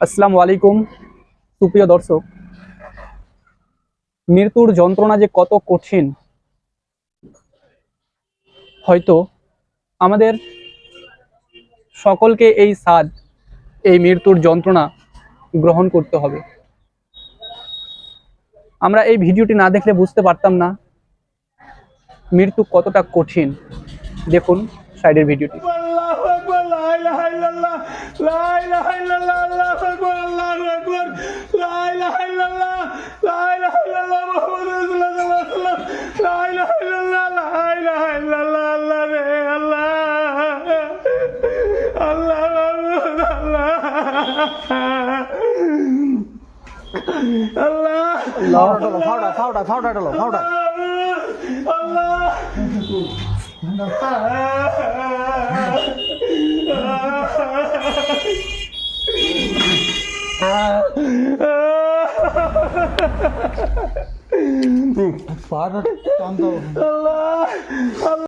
আসসালামু আলাইকুম সুপ্রিয় দর্শক, মৃত্যুর যন্ত্রণা যে কত কঠিন হয়তো আমাদের সকলকে এই মৃত্যুর যন্ত্রণা গ্রহণ করতে হবে। আমরা এই ভিডিওটি না দেখলে বুঝতে পারতাম না মৃত্যু কতটা কঠিন। দেখুন সাইডের ভিডিওটি। আল্লাহু আকবার, লা ইলাহা ইল্লাল্লাহ, লা ইলাহা ইল্লাল্লাহ, আল্লাহু আকবার, আল্লাহু আকবার, লা ইলাহা ইল্লাল্লাহ, লা ইলাহা ইল্লাল্লাহ, মুহাম্মাদুর রাসূলুল্লাহ সাল্লাল্লাহু আলাইহি ওয়াসাল্লাম, লা ইলাহা ইল্লাল্লাহ, লা ইলাহা ইল্লাল্লাহ, আল্লাহ রে আল্লাহ, আল্লাহ মাবুদ, আল্লাহ, আল্লাহ, আল্লাহ, Father,